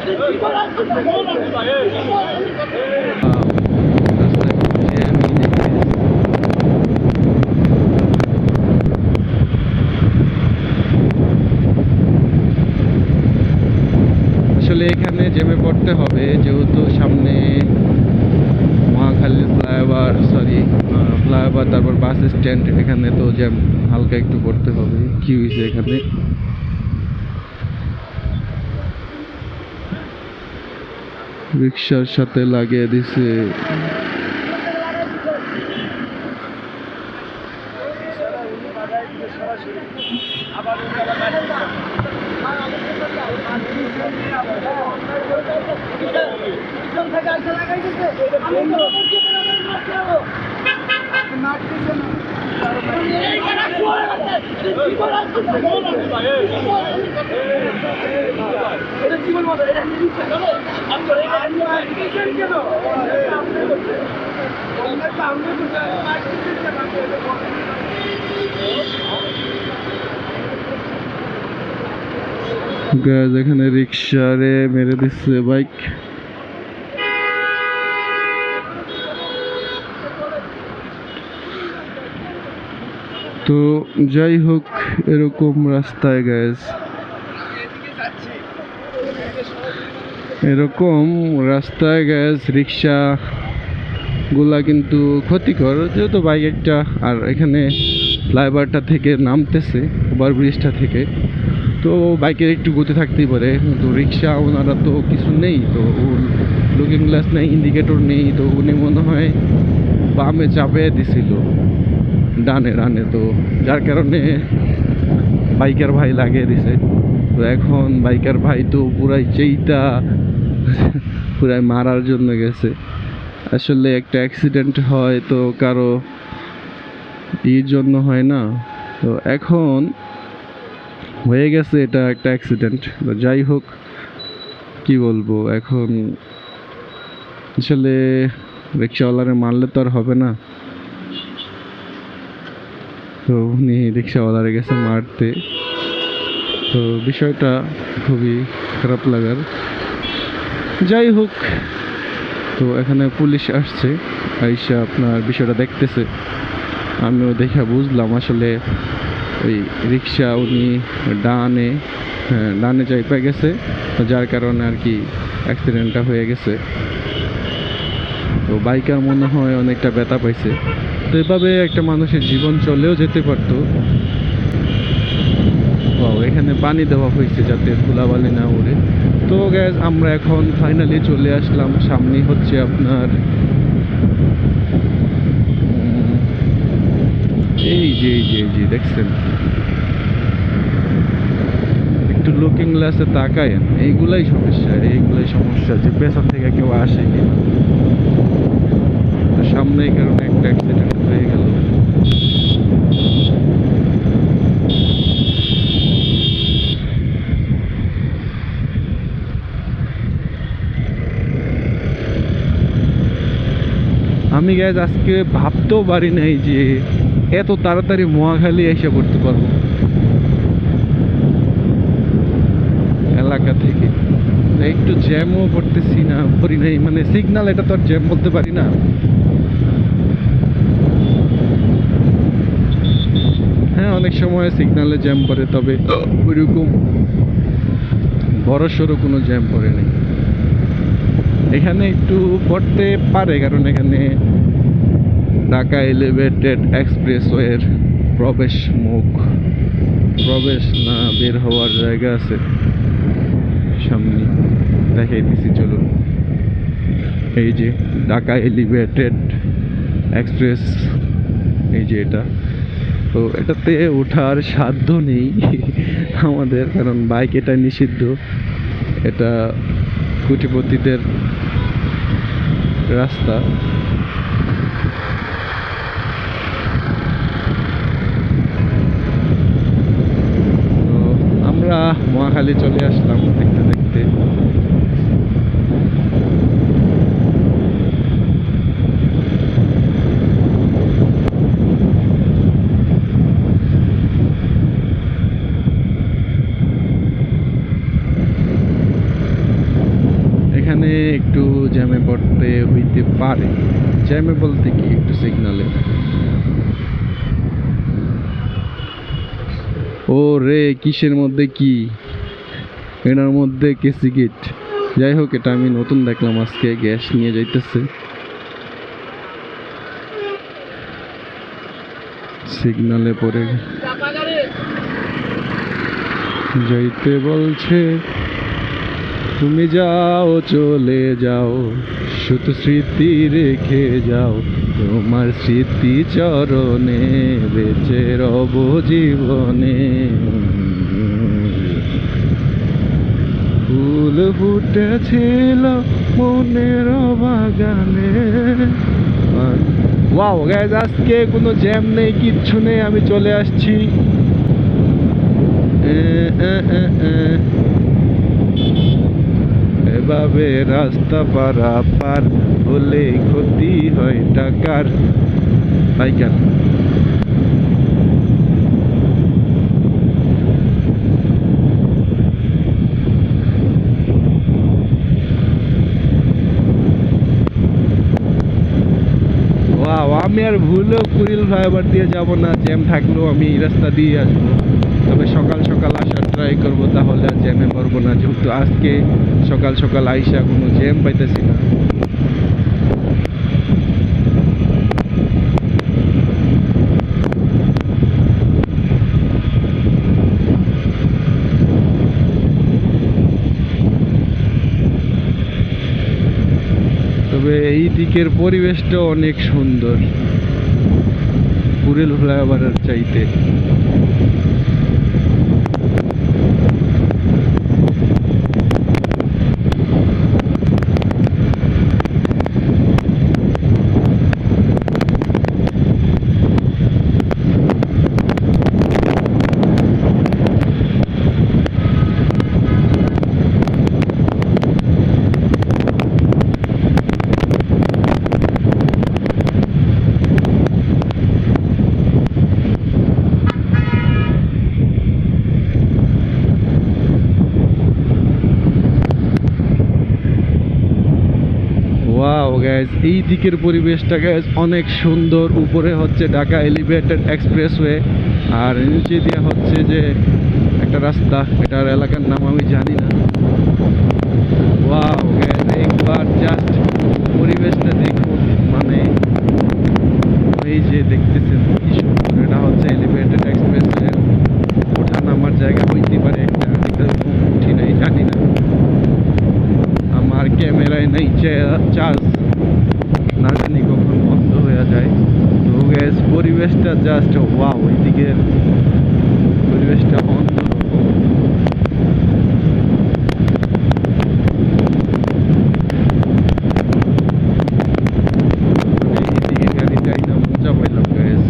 আসলে এখানে জ্যামে পড়তে হবে, যেহেতু সামনে মহাখালী ফ্লাইওভার, তারপর বাস স্ট্যান্ড, এখানে তো জ্যাম হালকা একটু করতে হবে। কি হয়েছে এখানে? রিক্সার সাথে লাগিয়ে দিছে। এখানে রিক্সারে মেরে দিচ্ছে বাইক। তো যাই হোক, এরকম রাস্তায় গ্যাস, রিক্সা গুলা কিন্তু ক্ষতিকর, যেহেতু বাইক একটা, আর এখানে ফ্লাইওভারটা থেকে নামতেছে, ওভারব্রিজটা থেকে, তো বাইকের একটু গতি থাকতেই পারে। কিন্তু রিক্সা ওনারা তো কিছু নেই, তো লুকিং গ্লাস নেই, ইন্ডিকেটর নেই, তো উনি মনে হয় বামে চাপে দিছিল ডানে, তো যার কারণে বাইকার ভাই লাগিয়ে দিছে। তো এখন বাইকার ভাই তো পুরাই চেইতা পুরাই মারার জন্য গেছে। আসলে একটা অ্যাক্সিডেন্ট হয় তো কারো জন্য হয় না, তো এখন হয়ে গেছে, এটা একটা অ্যাক্সিডেন্ট। তো যাই হোক, কি বলবো এখন, আসলে রিক্সাওয়ালারে মারলে তো আর হবে না, তো উনি রিক্সাওয়ালারে গেছে মারতে। তো বিষয়টা খুবই খারাপ লাগার। যাই হোক, তো এখানে পুলিশ আসছে, আইসা আপনার বিষয়টা দেখতেছে। আমিও দেখা বুঝলাম আসলে ওই রিক্সা উনি ডানে চাইপা গেছে, যার কারণে আর কি অ্যাক্সিডেন্টটা হয়ে গেছে। তো বাইকার মনে হয় অনেকটা ব্যথা পাইছে। তো এভাবে একটা মানুষের জীবন চলেও যেতে পারতো। এখানে পানি দেওয়া হয়েছে যাতে ধুলাবালি না উড়ে। তো গ্যাস, আমরা এখন ফাইনালি চলে আসলাম, সামনে হচ্ছে আপনার এই যে দেখছেন, একটু লুকিং গ্লাসে তাকায়েন, এইগুলাই সমস্যা যে পেছন থেকে কেউ আসে কিনা। সামনে এই কারণে একটা অ্যাক্সিডেন্ট হয়ে গেল। আমি গ্যাস আজকে ভাবতেও পারি নাই যে এত তাড়াতাড়ি মহাখালী এসে পড়তে পারবো এলাকা থেকে। একটু জ্যামও করি নাই, মানে সিগন্যাল, এটা তো আর জ্যাম বলতে পারি না। হ্যাঁ, অনেক সময় সিগন্যালে জ্যাম পড়ে, তবে ওইরকম বড়সড় কোনো জ্যাম পড়ে নেই। এখানে একটু পড়তে পারে, কারণ এখানে ঢাকা এলিভেটেড এক্সপ্রেসওয়ের প্রবেশ না বের হওয়ার জায়গা আছে সামনে, দেখাই দিছি চলুন। এই যে ঢাকা এলিভেটেড এক্সপ্রেস, এই যে এটা। তো এটাতে ওঠার সাধ্য নেই আমাদের, কারণ বাইক এটা নিষিদ্ধ, এটা কোটিপতিদের রাস্তা। তো আমরা মহাখালী চলে আসলাম দেখতে দেখতে। এখানে একটু জ্যামে পড়তে হইতে পারে। জ্যামে বলতে কি, একটু সিগনালে। ও রে, কিসের মধ্যে কি, এটার মধ্যে কেসি গেট। যাই হোক, এটা আমি নতুন দেখলাম আজকে। গ্যাস নিয়ে যাইতেছে, সিগনালে পড়ে যাইতে বলছে। তুমি যাও, চলে যাও, শুধু স্মৃতি রেখে যাও, তোমার স্মৃতি চরণে বেঁচে রব জীবনে। ফুল ফুটেছিল মনের বাগানে। ওয়াও গাইস, আজকে কোনো জ্যাম নেই, কিচ্ছু নেই, আমি চলে আসছি। এভাবে রাস্তা পারাপার হলে ক্ষতি হয় টাকার। বাইকার আমি আর ভুলেও কুড়িল ফ্লাইওভার দিয়ে যাব না। জ্যাম থাকলেও আমি এই রাস্তা দিয়ে আসবো, তবে সকাল সকাল আসার ট্রাই করবো, তাহলে আর জ্যামে পড়বো না। যেহেতু আজকে সকাল সকাল আইসা কোনো জ্যাম পাইতেছি না। তবে এই দিকের পরিবেশটা অনেক সুন্দর কুড়িল ফ্লাইওভারের চাইতে। ওয়াও গাইস, এই দিকের পরিবেশটা গাইস অনেক সুন্দর। উপরে হচ্ছে ঢাকা এলিভেটেড এক্সপ্রেসওয়ে, আর নিচে দিয়ে হচ্ছে যে একটা রাস্তা, এটার এলাকার নাম আমি জানি না। ওয়াও গাইস, একবার জাস্ট পরিবেশটা দেখুন, মানে এই যে দেখতেছেন কি সুন্দর। এটা হচ্ছে এলিভেটেড এক্সপ্রেসওয়ে, ওঠা নামার জায়গা হইতে পারে একটা, উঠি নাই, জানি না। আমার ক্যামেরায় নেই চার্জ, না জানি কখন বন্ধ হয়ে যায়। তো গ্যাস পরিবেশটা জাস্ট ওয়াও, এইদিকের পরিবেশটা অন্যরকম। এইদিকে গাড়ি যাই না, মজা পাইলাম গ্যাস।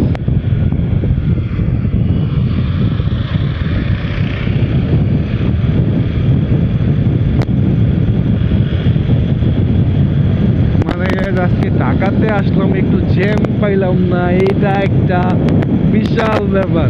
আজকে ঢাকাতে আসলাম, একটু জ্যাম পাইলাম না, এইটা একটা বিশাল ব্যাপার।